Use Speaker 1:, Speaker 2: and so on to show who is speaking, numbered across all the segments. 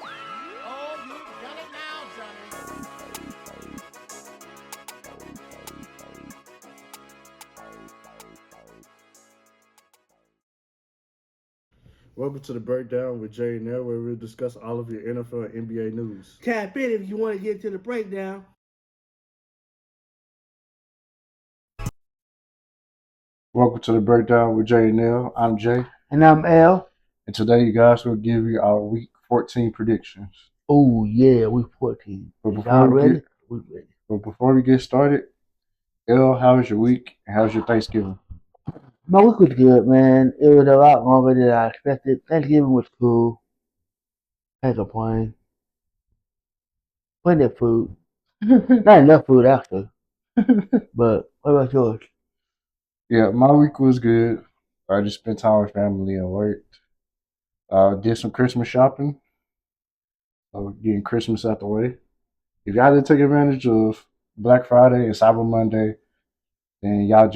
Speaker 1: Oh, you've done it now, Johnny.
Speaker 2: Welcome to the breakdown with Jay and Nell, where we'll discuss all of your NFL and NBA news.
Speaker 3: Tap in if you want to get to the breakdown.
Speaker 2: Welcome to the breakdown with Jay and Nell. I'm Jay,
Speaker 3: And I'm L.
Speaker 2: and today, you guys, will give you our Week 14 predictions.
Speaker 3: Oh, yeah, we 14.
Speaker 2: But
Speaker 3: Y'all
Speaker 2: before we
Speaker 3: ready?
Speaker 2: get,
Speaker 3: We ready.
Speaker 2: but before we get started, L, how was your week and how's your Thanksgiving?
Speaker 3: My week was good, man. It was a lot longer than I expected. Thanksgiving was cool. Can't complain. Plenty of food. Not enough food, actually. But what about yours?
Speaker 2: Yeah, my week was good. I just spent time with family and worked. Did some Christmas shopping. Getting Christmas out the way. If y'all didn't take advantage of Black Friday and Cyber Monday, then y'all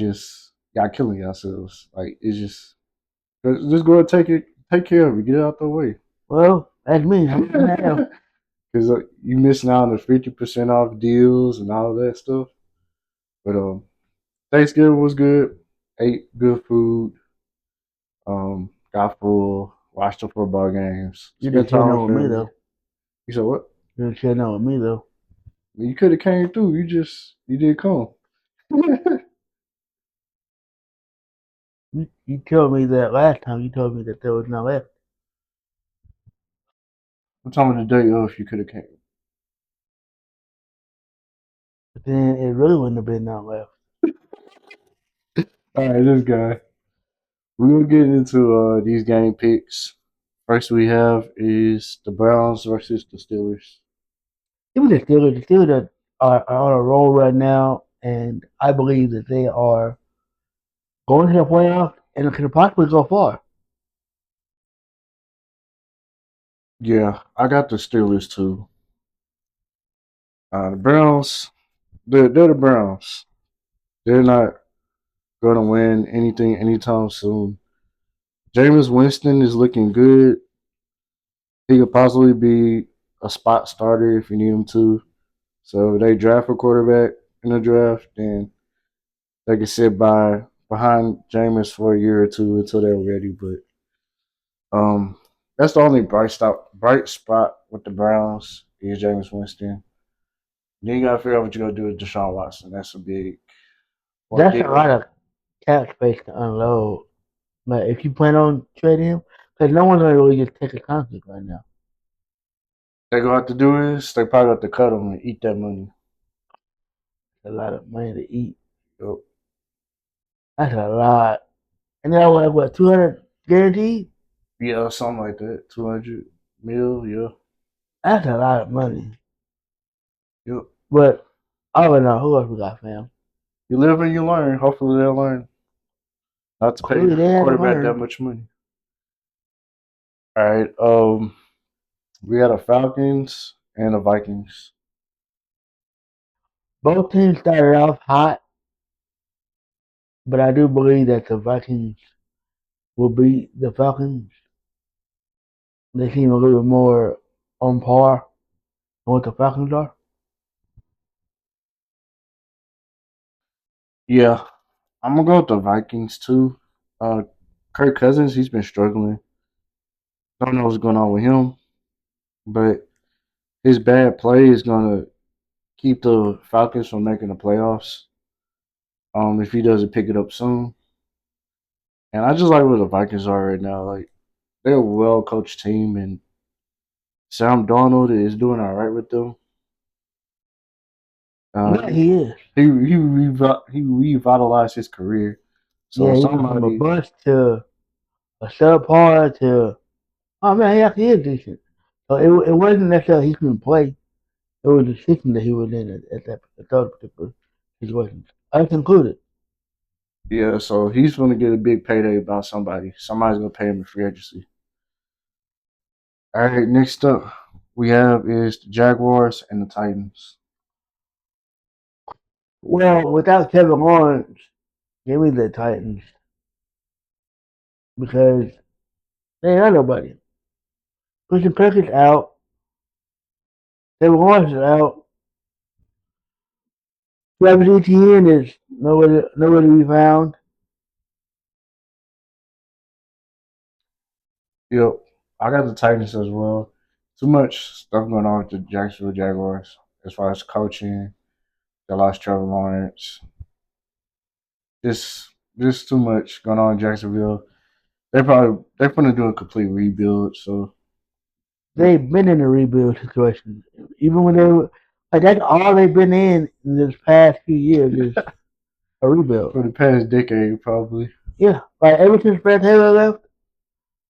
Speaker 2: killing yourselves. Like it's just go and take care of it, get it out the way.
Speaker 3: Well, that's me. I'm now.
Speaker 2: Because you missing out on the 50% off deals and all of that stuff. But Thanksgiving was good. Ate good food. Got full. Watched the football games.
Speaker 3: You
Speaker 2: Spent
Speaker 3: didn't share
Speaker 2: time
Speaker 3: none
Speaker 2: with
Speaker 3: with me,
Speaker 2: family.
Speaker 3: though.
Speaker 2: You said what?
Speaker 3: You didn't share none with me, though.
Speaker 2: You could have came through. You didn't come.
Speaker 3: You told me that last time. You told me that there was none left.
Speaker 2: What time of the day if you could have came?
Speaker 3: But then it really wouldn't have been none left.
Speaker 2: All right, this guy. We're gonna get into these game picks. First we have is the Browns versus the Steelers.
Speaker 3: Even the Steelers are on a roll right now, and I believe that they are going to the playoffs and can possibly go far.
Speaker 2: Yeah, I got the Steelers too. The Browns, they're the Browns. They're not gonna win anything anytime soon. Jameis Winston is looking good. He could possibly be a spot starter if you need him to. So if they draft a quarterback in the draft, then they can sit behind Jameis for a year or two until they're ready. But that's the only bright spot with the Browns is Jameis Winston. Then you gotta figure out what you're gonna do with Deshaun Watson. That's a big
Speaker 3: That's a
Speaker 2: ordeal.
Speaker 3: lot of cap space to unload. But if you plan on trading him, because no one's gonna really just take a contract right now.
Speaker 2: They gonna have to do is they probably have to cut him and eat that money.
Speaker 3: It's a lot of money to eat.
Speaker 2: Yep.
Speaker 3: That's a lot. And they're like what 200 guaranteed?
Speaker 2: Yeah, something like that. 200 mil. Yeah.
Speaker 3: That's a lot of money.
Speaker 2: Yep.
Speaker 3: But I don't know who else we got, fam.
Speaker 2: You live and you learn. Hopefully they'll learn not to pay
Speaker 3: Clearly they
Speaker 2: the
Speaker 3: haven't
Speaker 2: quarterback that
Speaker 3: learned.
Speaker 2: much money. All right. We got the Falcons and the Vikings.
Speaker 3: Both teams started off hot, but I do believe that the Vikings will beat the Falcons. They seem a little bit more on par than what the Falcons are.
Speaker 2: Yeah, I'm gonna go with the Vikings too. Uh, Kirk Cousins, he's been struggling. Don't know what's going on with him, but his bad play is gonna keep the Falcons from making the playoffs. If he doesn't pick it up soon, and I just like where the Vikings are right now. Like they're a well coached team, and Sam Darnold is doing all right with them.
Speaker 3: Yeah,
Speaker 2: Uh,
Speaker 3: he is.
Speaker 2: he revitalized his career. So
Speaker 3: Yeah, he went from a
Speaker 2: somebody,
Speaker 3: bust to a subpar to oh man, he actually is decent. So it wasn't necessarily he couldn't play. It was the system that he was in at those particular situations. Us included.
Speaker 2: yeah. So he's gonna get a big payday by somebody. Somebody's gonna pay him in free agency. All right, next up we have is the Jaguars and the Titans.
Speaker 3: Well, without Kevin Lawrence, give me the Titans. because they ain't got nobody. Christian Kirk is out. Trevor Lawrence is out. Travis Etienne is nowhere to be found.
Speaker 2: Yep. I got the Titans as well. Too much stuff going on with the Jacksonville Jaguars as far as coaching. They lost Trevor Lawrence. Just too much going on in Jacksonville. They're gonna do a complete rebuild. So
Speaker 3: They've been in a rebuild situation. Even when they were like that's all they've been in this past few years is a rebuild.
Speaker 2: for the past decade, probably.
Speaker 3: Yeah. Like ever since Brad Taylor left,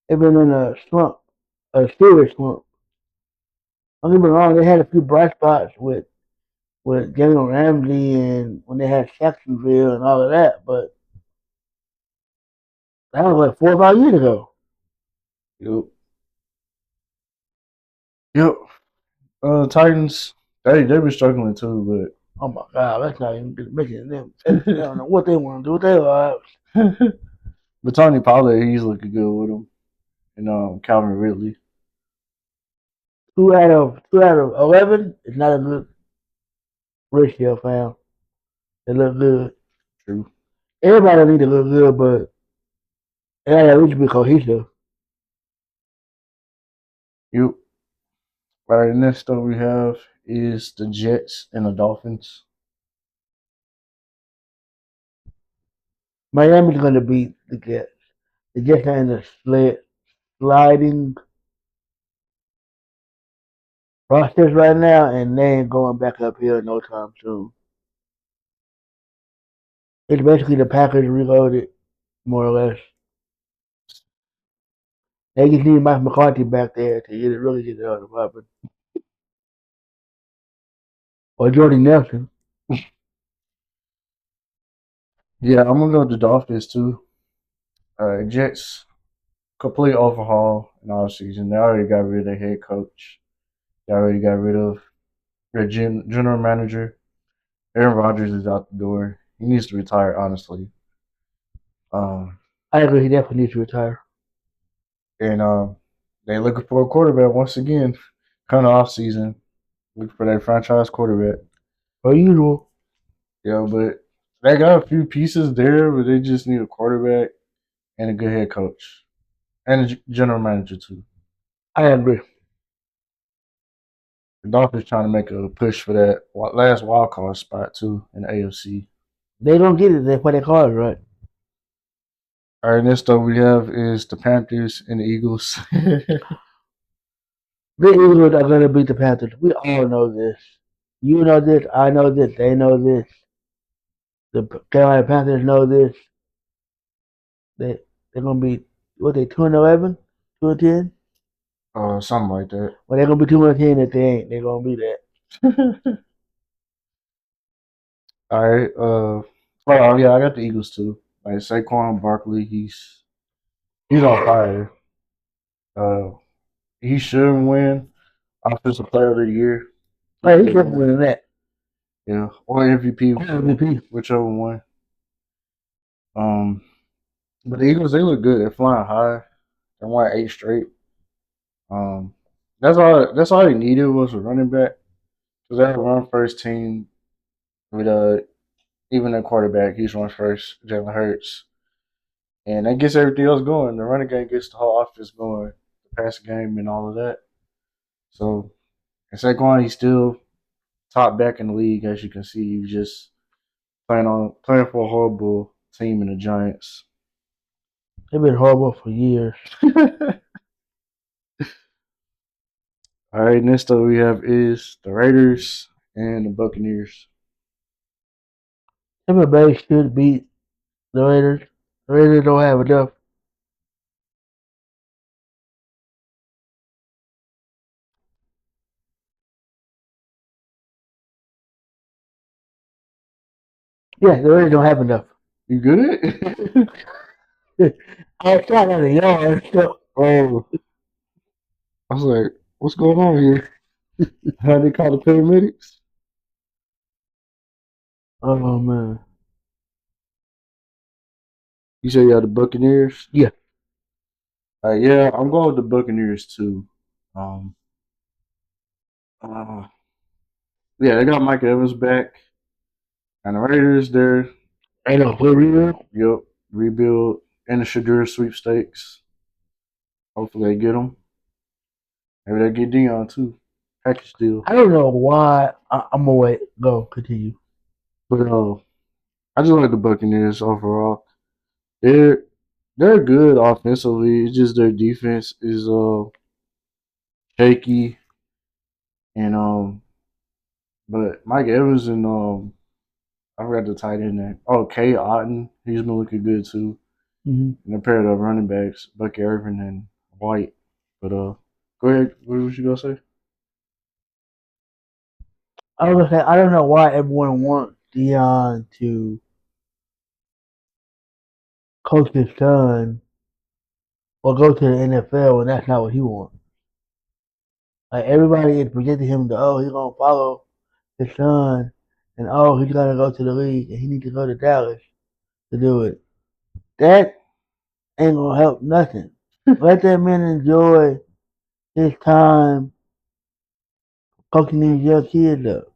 Speaker 3: they've been in a slump. A serious slump. Don't get me wrong, they had a few bright spots with Jalen Ramsey and when they had Jacksonville and all of that, but that was like 4 or 5 years ago.
Speaker 2: Yep. Yep. Titans. They've been struggling too,
Speaker 3: Oh my God, let's not even get mentioning them. They don't know what they want to do with their lives.
Speaker 2: but Tony Pollard, he's looking good with him, and Calvin Ridley.
Speaker 3: 2 out of 11 is not a good ratio, fam. They look good.
Speaker 2: True.
Speaker 3: Everybody need to look good, but they gotta at least be cohesive.
Speaker 2: Yep. All right. Next up we have is the Jets and the Dolphins.
Speaker 3: Miami's gonna beat the Jets. The Jets are in the sliding process right now, and they ain't going back up here no time soon. It's basically the Packers reloaded, more or less. They just need Mike McCarthy back there to really get it on popping. Or Jordy Nelson.
Speaker 2: Yeah, I'm gonna go with the Dolphins too. Jets complete overhaul in all season. They already got rid of their head coach. They already got rid of their general manager. Aaron Rodgers is out the door. He needs to retire, honestly. Um,
Speaker 3: I agree, he definitely needs to retire.
Speaker 2: and they looking for a quarterback once again. Coming off season, looking for their franchise quarterback.
Speaker 3: Per usual.
Speaker 2: Yeah, but they got a few pieces there, but they just need a quarterback and a good head coach and a general manager too.
Speaker 3: I agree.
Speaker 2: The Dolphins trying to make a push for that last wild card spot too in the AFC.
Speaker 3: They don't get it, they play their cards right.
Speaker 2: All right, next up we have is the Panthers and the Eagles.
Speaker 3: The Eagles are gonna beat the Panthers. We all know this. You know this, I know this, they know this. The Carolina Panthers know this. They're gonna be 2-11, 2-10.
Speaker 2: Something like that.
Speaker 3: Well, they're gonna be 2-10 if they ain't. They're gonna be that.
Speaker 2: All right. Oh yeah, I got the Eagles too. Like Saquon Barkley, he's on fire. Uh, he should win Offensive Player of the Year.
Speaker 3: Hey, he's definitely winning that.
Speaker 2: Yeah, or MVP,
Speaker 3: MVP.
Speaker 2: whichever one. But the Eagles, they look good. They're flying high. They won 8 straight. Um, that's all. That's all they needed was a running back. Because they had a run first team with even their quarterback. He's run first, Jalen Hurts, and that gets everything else going. The running game gets the whole offense going, the passing game, and all of that. So, and Saquon, he's still top back in the league, as you can see. He's just playing for a horrible team in the Giants.
Speaker 3: They've been horrible for years.
Speaker 2: All right, next up we have is the Raiders and the Buccaneers.
Speaker 3: Tampa Bay should beat the Raiders. The Raiders don't have enough. Yeah, the Raiders don't have enough.
Speaker 2: You good?
Speaker 3: I was trying to yard. So.
Speaker 2: Oh, I was like, what's going on here? How they call the paramedics?
Speaker 3: Oh man.
Speaker 2: You say you had the Buccaneers?
Speaker 3: Yeah.
Speaker 2: Yeah, I'm going with the Buccaneers too. Um, uh, yeah, they got Mike Evans back, and the Raiders, they're
Speaker 3: Ain't no clear reader.
Speaker 2: yep, rebuild and the Shadur sweepstakes. Hopefully they get them. Maybe they get Dion too. Package deal.
Speaker 3: I don't know why. I'm gonna wait. Go continue.
Speaker 2: But I just like the Buccaneers overall. They're they're good offensively. It's just their defense is shaky and but Mike Evans and I forgot the tight end name. Oh, Kay Otten. He's been looking good too.
Speaker 3: Mm-hmm.
Speaker 2: And a pair of running backs, Bucky Irvin and White. But go ahead. What was you gonna say?
Speaker 3: I was gonna say I don't know why everyone wants Dion to coach his son or go to the NFL, and that's not what he wants. Like everybody is projecting him to, oh, he's gonna follow his son, and oh, he's gonna go to the league, and he needs to go to Dallas to do it. That ain't gonna help nothing. Let that man enjoy his time coaching these young kids up.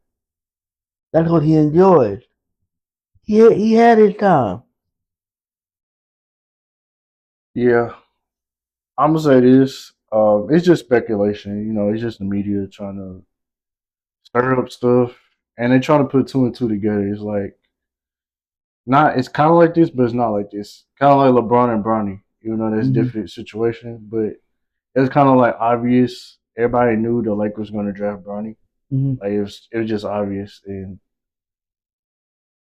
Speaker 3: That's what he enjoys. He had his time.
Speaker 2: Yeah, I'm gonna say this. It's just speculation. You know, it's just the media trying to stir up stuff, and they trying to put two and two together. It's like not. It's kind of like this, but it's not like this. Kind of like LeBron and Bronny. Even though that's
Speaker 3: Mm-hmm.
Speaker 2: different situation, but it's kind of like obvious. Everybody knew the Lakers going to draft Bronny.
Speaker 3: Mm-hmm.
Speaker 2: Like it was just obvious, and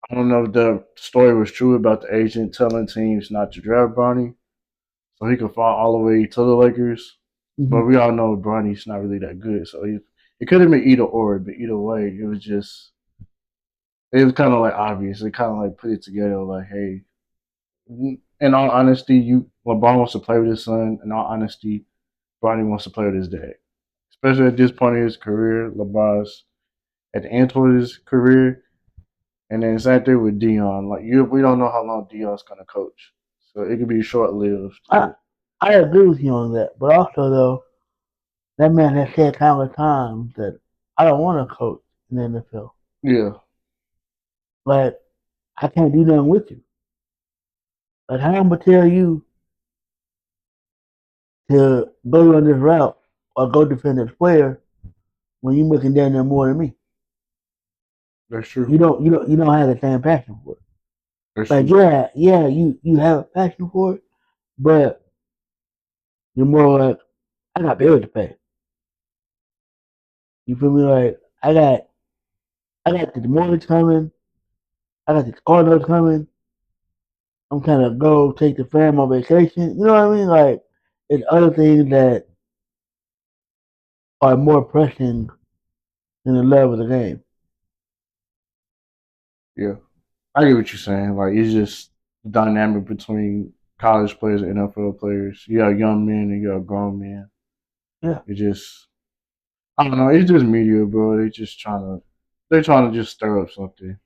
Speaker 2: I don't know if the story was true about the agent telling teams not to draft Bronny so he could fall all the way to the Lakers.
Speaker 3: Mm-hmm.
Speaker 2: But we all know Bronny's not really that good, so it could have been either or. But either way, it was kind of like obvious. It kind of like put it together, like, hey, in all honesty, LeBron wants to play with his son. In all honesty, Bronny wants to play with his dad, especially at this point in his career. LeBron's at the end of his career. And then same thing with Dion. Like we don't know how long Dion's gonna coach, so it could be short lived.
Speaker 3: I agree with you on that, but also though, that man has said countless times that I don't want to coach in the NFL.
Speaker 2: Yeah,
Speaker 3: Like I can't do nothing with you. Like how I'm gonna tell you to go on this route or go defend this player when you making down there more than me.
Speaker 2: that's true.
Speaker 3: You don't have the same passion for it.
Speaker 2: That's
Speaker 3: Like
Speaker 2: true.
Speaker 3: yeah, you have a passion for it, but you're more like I got bills to pay. You feel me? Like I got the mortgage coming, I got the car notes coming. I'm trying to go take the fam on vacation. You know what I mean? Like it's other things that are more pressing than the love of the game.
Speaker 2: Yeah, I get what you're saying. Like it's just dynamic between college players and NFL players. You got young men and you got grown men.
Speaker 3: Yeah.
Speaker 2: It just I don't know. It's just media, bro. They're trying to just stir up something.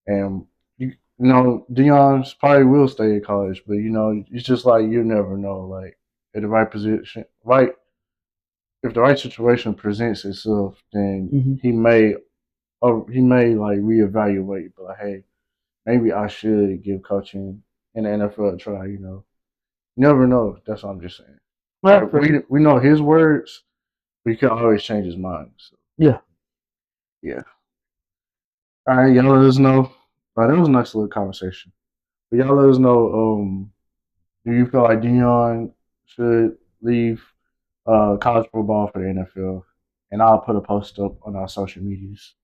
Speaker 2: And you know, Dion's probably will stay in college, but you know, it's just like you never know. Like at the right position, right if the right situation presents itself, then
Speaker 3: Mm-hmm.
Speaker 2: he may like reevaluate, but like, hey, maybe I should give coaching in the NFL a try. You never know. That's what I'm just saying.
Speaker 3: Well,
Speaker 2: Like we know his words, but he can always change his mind. So
Speaker 3: yeah.
Speaker 2: yeah. All right, y'all let us know. That was a nice little conversation. But y'all let us know. Do you feel like Dion should leave college football for the NFL? And I'll put a post up on our social medias.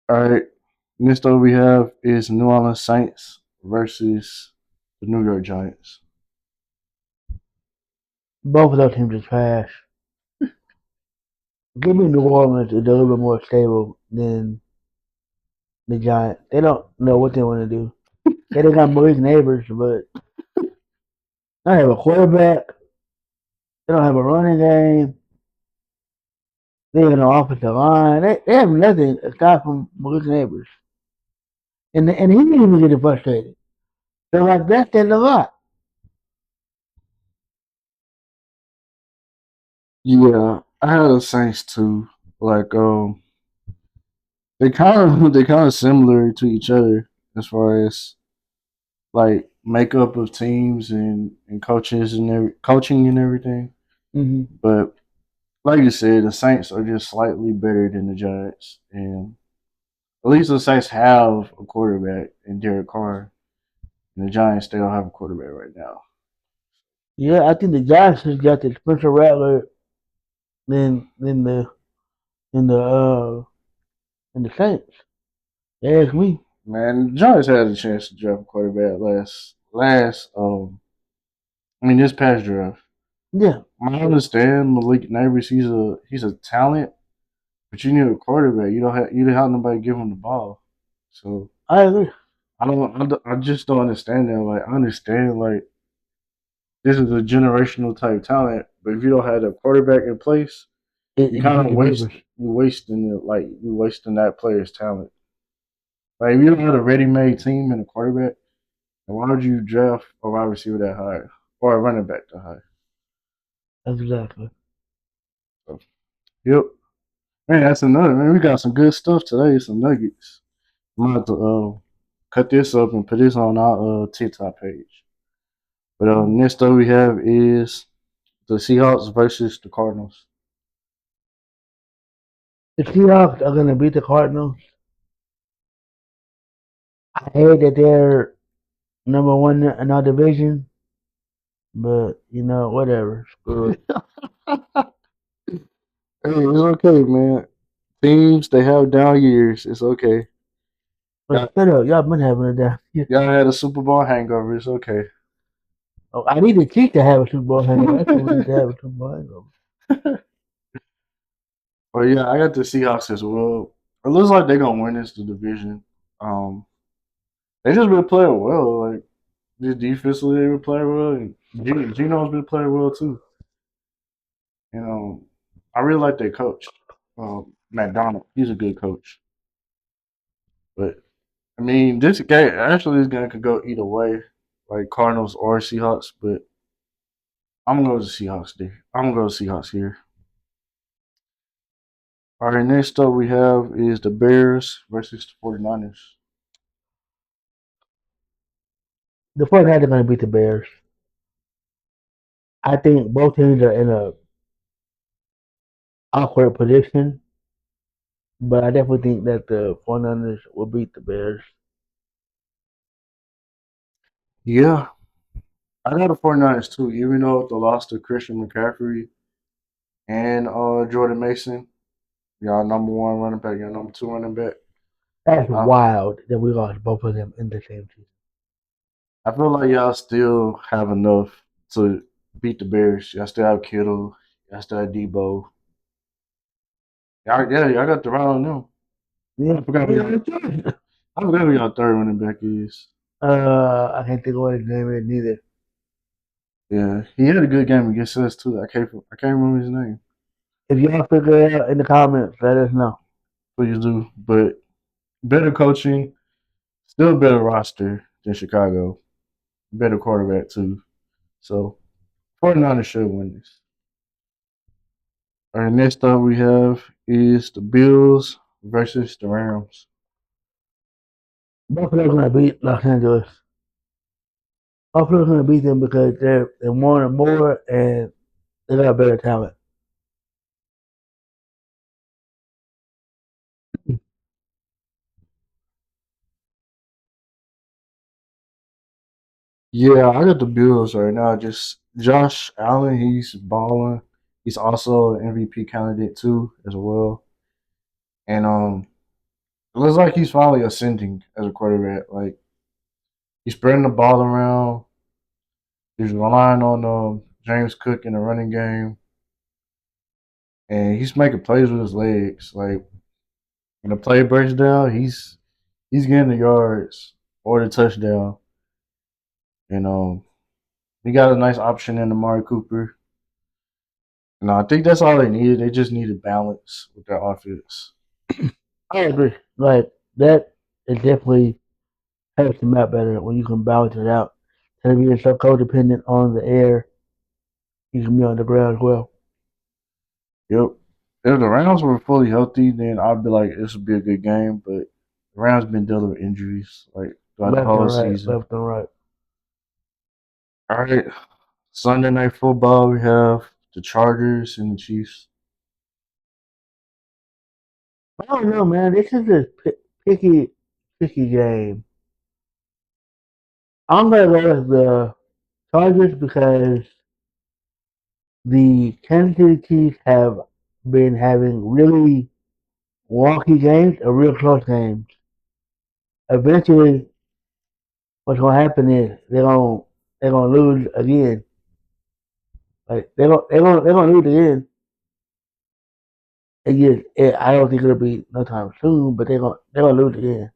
Speaker 2: All right. Next up we have is New Orleans Saints versus the New York Giants.
Speaker 3: Both of those teams are trash. Give me New Orleans is a little bit more stable than the Giants. They don't know what they want to do. They don't got Malik Neighbors, but they don't have a quarterback. They don't have a running game. They have no offensive line. They have nothing aside from Malik Neighbors. And he didn't even get frustrated. So like that says a lot.
Speaker 2: Yeah, I had the Saints too. Like they kind of similar to each other as far as like makeup of teams and coaches and coaching and everything.
Speaker 3: Hmm.
Speaker 2: But like you said, the Saints are just slightly better than the Giants, and at least the Saints have a quarterback in Derek Carr, and the Giants they don't have a quarterback right now.
Speaker 3: Yeah, I think the Giants has got the Spencer Rattler than than the Saints. You ask me.
Speaker 2: Man, the Giants had a chance to draft a quarterback this past draft.
Speaker 3: Yeah,
Speaker 2: I understand Malik Neighbors. He's a talent, but you need a quarterback. You don't have nobody give him the ball. So
Speaker 3: I agree.
Speaker 2: I just don't understand that. Like I understand like this is a generational type talent, but if you don't have a quarterback in place, you
Speaker 3: It
Speaker 2: kind
Speaker 3: can
Speaker 2: of
Speaker 3: delivers.
Speaker 2: you wasting that player's talent. Like if you don't have a ready made team and a quarterback, then why would you draft a wide receiver that high or a running back that high?
Speaker 3: Exactly.
Speaker 2: So, yep. Man, that's another man. We got some good stuff today. Some nuggets. I'm gonna have to cut this up and put this on our TikTok page. But next up we have is the Seahawks versus the Cardinals.
Speaker 3: The Seahawks are gonna beat the Cardinals. I hate that they're number one in our division, but whatever. Screw it.
Speaker 2: Hey, it's okay, man. Teams they have down years. It's okay.
Speaker 3: But
Speaker 2: Y'all,
Speaker 3: shut up, y'all been having a down. Yeah.
Speaker 2: y'all had a Super Bowl hangover. It's okay.
Speaker 3: Oh, I need the Chiefs to have a Super Bowl hangover. That's what we need to have a Super Bowl hangover.
Speaker 2: But yeah, I got the Seahawks as well. It looks like they're gonna win this division. Um, they just been playing well. Like just defensively, they been playing well, and Geno's been playing well too. You know, I really like their coach, Matt Donald. He's a good coach. But I mean, this game actually this game could go either way, like Cardinals or Seahawks. But I'm gonna go to Seahawks. There, I'm gonna go to Seahawks here. All right, next up we have is the Bears versus the 49ers.
Speaker 3: The 49ers are gonna beat the Bears. I think both teams are in a awkward position, but I definitely think that the 49ers will beat the Bears.
Speaker 2: Yeah, I got the 49ers too, even though they lost to Christian McCaffrey and Jordan Mason. Y'all number one running back, y'all number two running back.
Speaker 3: That's
Speaker 2: I,
Speaker 3: wild that we lost both of them in the same season.
Speaker 2: I feel like y'all still have enough to beat the Bears. Y'all still have Kittle. Y'all still have Debo. Y'all got the right on them.
Speaker 3: Yeah,
Speaker 2: I forgot who y'all, I forgot who y'all third running back is.
Speaker 3: I can't think of what his name is neither.
Speaker 2: Yeah, he had a good game against us too. I can't remember his name.
Speaker 3: If y'all figure it out in the comments, let us know.
Speaker 2: Please do. But better coaching, still a better roster than Chicago. Better quarterback too. So 49ers should win this. All right, next up we have is the Bills versus the Rams.
Speaker 3: Buffalo's gonna beat Los Angeles. Buffalo's gonna beat them because they're more and more and they got better talent.
Speaker 2: Yeah, I got the Bills right now. Just Josh Allen, he's balling. He's also an MVP candidate too, as well. And it looks like he's finally ascending as a quarterback. Like he's spreading the ball around. He's relying on James Cook in the running game, and he's making plays with his legs. Like when the play breaks down, he's getting the yards or the touchdown. And he got a nice option in Amari Cooper. And I think that's all they needed. They just needed balance with their offense.
Speaker 3: I agree. Like that is definitely helps them out better when you can balance it out. Instead of being so codependent on the air, you can be on the ground as well.
Speaker 2: Yep. If the Rams were fully healthy, then I'd be like, this would be a good game. But the Rams been dealing with injuries like throughout the
Speaker 3: Left
Speaker 2: whole
Speaker 3: and right,
Speaker 2: season.
Speaker 3: left and right.
Speaker 2: All right, Sunday night football. We have the Chargers and the Chiefs.
Speaker 3: I don't know, man. This is a picky game. I'm gonna go with the Chargers because the Kansas City Chiefs have been having really wonky games or real close games. Eventually, what's gonna happen is they're gonna lose again. Like they're gonna lose again. I don't think it'll be no time soon, but they're gonna lose again.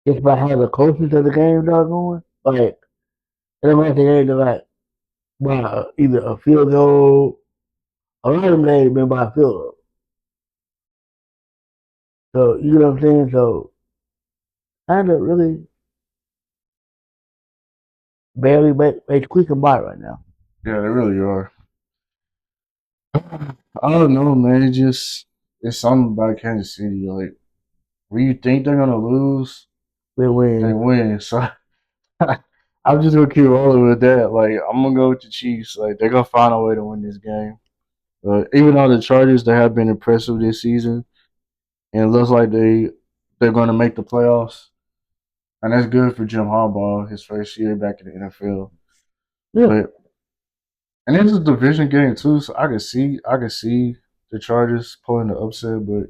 Speaker 3: Just by how the coaches of the game are going. Like it don't matter the game they're like by either a field goal. A lot of them games been by a field goal. So you know what I'm saying? So kind of really barely make squeaking by right now.
Speaker 2: Yeah, they really are. I don't know, man. It's something about Kansas City. Like when you think they're gonna lose,
Speaker 3: They
Speaker 2: they
Speaker 3: win.
Speaker 2: win. So I'm just gonna keep rolling with that. Like I'm gonna go with the Chiefs. Like they're gonna find a way to win this game. Even though the Chargers they have been impressive this season, and it looks like they're gonna make the playoffs, and that's good for Jim Harbaugh his first year back in the NFL.
Speaker 3: Yeah.
Speaker 2: But and it's a division game too, so I can see the Chargers pulling the upset, but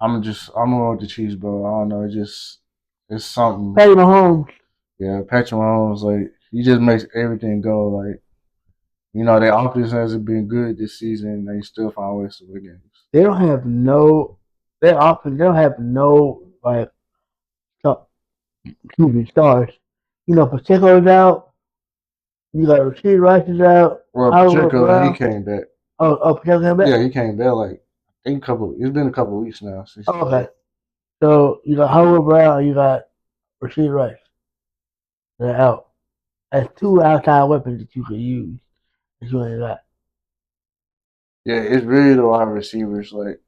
Speaker 2: I'm going with the Chiefs, bro. I don't know, it's something.
Speaker 3: Patty Mahomes.
Speaker 2: Yeah, Patrick Mahomes, like he just makes everything go. Like their offense hasn't been good this season. They still find ways to win games.
Speaker 3: They don't have no. Their offense. They don't have no like. Excuse me, stars. Pacheco's out. You got Rasheed Rice is out.
Speaker 2: Well,
Speaker 3: Oliver
Speaker 2: Pacheco, he
Speaker 3: Brown.
Speaker 2: came back.
Speaker 3: Oh, Pacheco came back.
Speaker 2: Yeah, he came back like I think couple. It's been a couple of weeks now since
Speaker 3: Oh,
Speaker 2: he
Speaker 3: okay.
Speaker 2: back.
Speaker 3: So you got Howard Brown. You got Rasheed Rice. They're out. That's two outside weapons that you could use. That you ain't got.
Speaker 2: Yeah, it's really the wide receivers. Like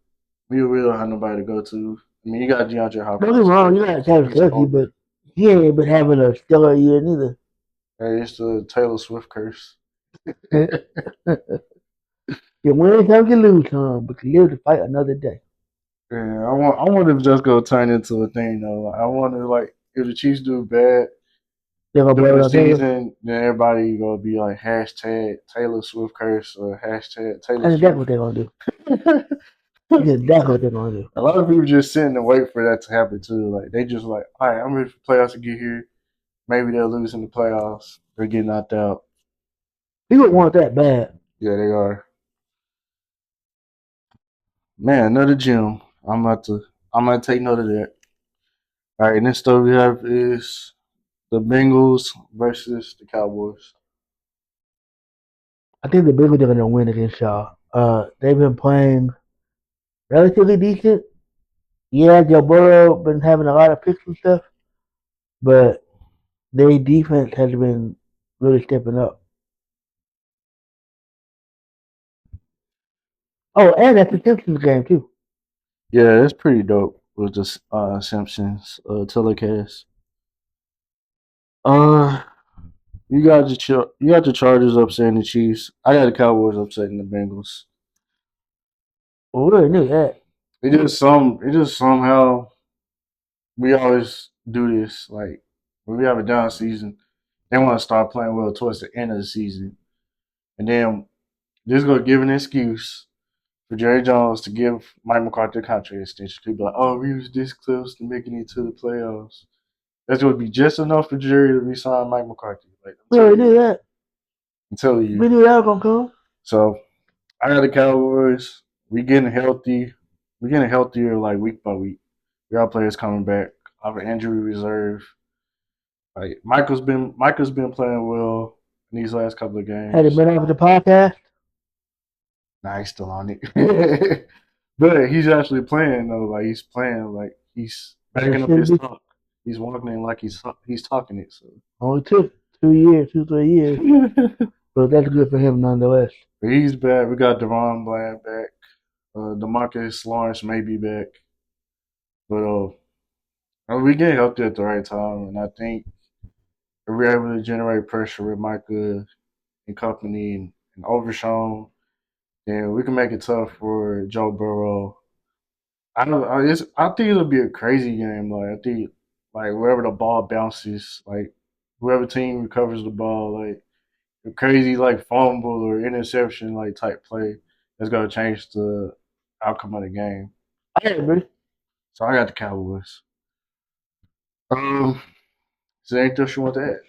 Speaker 2: we really don't have nobody to go to. I mean, you got DeAndre
Speaker 3: Don't get
Speaker 2: Hopkins,
Speaker 3: me wrong.
Speaker 2: but
Speaker 3: You got Travis
Speaker 2: he's
Speaker 3: Kelce,
Speaker 2: older.
Speaker 3: but he ain't been having a stellar year neither.
Speaker 2: Hey, it's the Taylor Swift curse.
Speaker 3: You win some, you lose some, but you live to fight another day.
Speaker 2: Yeah, I wonder if just gonna turn into a thing though. Like, I wonder like if the Chiefs do bad
Speaker 3: They're gonna
Speaker 2: during
Speaker 3: blame
Speaker 2: the
Speaker 3: it on Taylor.
Speaker 2: season, then everybody gonna be like hashtag Taylor Swift curse or hashtag Taylor
Speaker 3: That's exactly
Speaker 2: Swift.
Speaker 3: what they're gonna do. That's exactly what they're gonna do.
Speaker 2: A lot of people just sitting and wait for that to happen too. Like they just like, all right, I'm ready for playoffs to get here. Maybe they'll lose in the playoffs. They're getting knocked out.
Speaker 3: People want that bad.
Speaker 2: Yeah, they are. Man, another gym. I'm gonna take note of that. All right, next up we have is the Bengals versus the Cowboys.
Speaker 3: I think the Bengals are gonna win against y'all. They've been playing relatively decent. Yeah, Joe Burrow been having a lot of picks and stuff, but their defense has been really stepping up. Oh, and that's the Simpsons game too.
Speaker 2: Yeah, that's pretty dope with the Simpsons telecast. Uh, you got the Chargers upsetting the Chiefs. I got the Cowboys upsetting the Bengals.
Speaker 3: Well, we already knew that.
Speaker 2: It just somehow we always do this. Like when we have a down season, they want to start playing well towards the end of the season, and then this gonna give an excuse for Jerry Jones to give Mike McCarthy a contract extension. People like, oh, we was this close to making it to the playoffs. That's going to be just enough for Jerry to resign Mike McCarthy. Like
Speaker 3: We already knew that.
Speaker 2: I'm telling
Speaker 3: We
Speaker 2: you.
Speaker 3: knew that was gonna come.
Speaker 2: So I got the Cowboys. We getting healthy. We getting healthier like week by week. We got players coming back off of injury reserve. Like Michael's been playing well in these last couple of
Speaker 3: Had it
Speaker 2: games.
Speaker 3: been off the podcast,
Speaker 2: Nah, he's still on it. But he's actually playing though. Like he's playing like he's backing up
Speaker 3: should
Speaker 2: his
Speaker 3: be.
Speaker 2: talk. He's walking in like he's talking it. So
Speaker 3: Only took 2 years, 3 years. but that's good for him nonetheless.
Speaker 2: But he's back. We got Deron Bland back. Demarcus Lawrence may be back. But we get healthy at the right time. And I think if we're able to generate pressure with Micah and company and Overshown, then we can make it tough for Joe Burrow. I think it'll be a crazy game. Like I think like wherever the ball bounces, like whoever team recovers the ball, like a crazy like fumble or interception like type play that's gonna change the outcome of the game.
Speaker 3: I agree.
Speaker 2: So I got the Cowboys. Is there anything else you want to add?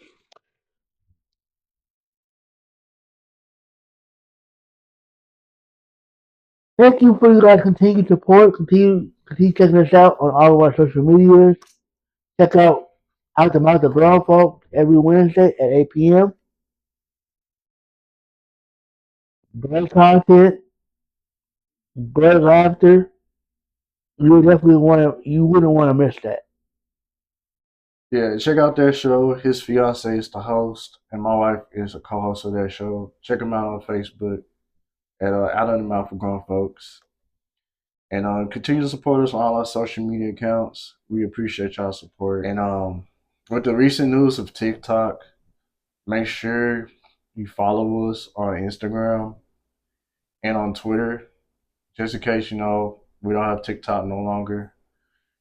Speaker 3: Thank you for you guys' continued support. Continue checking us out on all of our social medias. Check out the Mouth of Grown Folk every Wednesday at 8 p.m. Great content, great laughter. You wouldn't want to miss that.
Speaker 2: Yeah, check out that show. His fiance is the host, and my wife is a co-host of that show. Check them out on Facebook at Out of the Mouth of Grown Folks. And continue to support us on all our social media accounts. We appreciate y'all support. And with the recent news of TikTok, make sure you follow us on Instagram and on Twitter. Just in case you know we don't have TikTok no longer.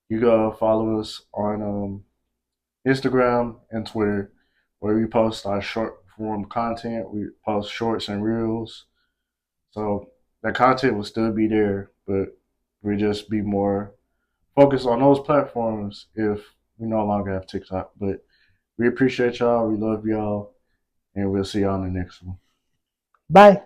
Speaker 2: You go follow us on Instagram and Twitter, where we post our short form content. We post shorts and reels. So that content will still be there, but we just be more focused on those platforms if we no longer have TikTok. But we appreciate y'all. We love y'all. And we'll see y'all in the next one.
Speaker 3: Bye.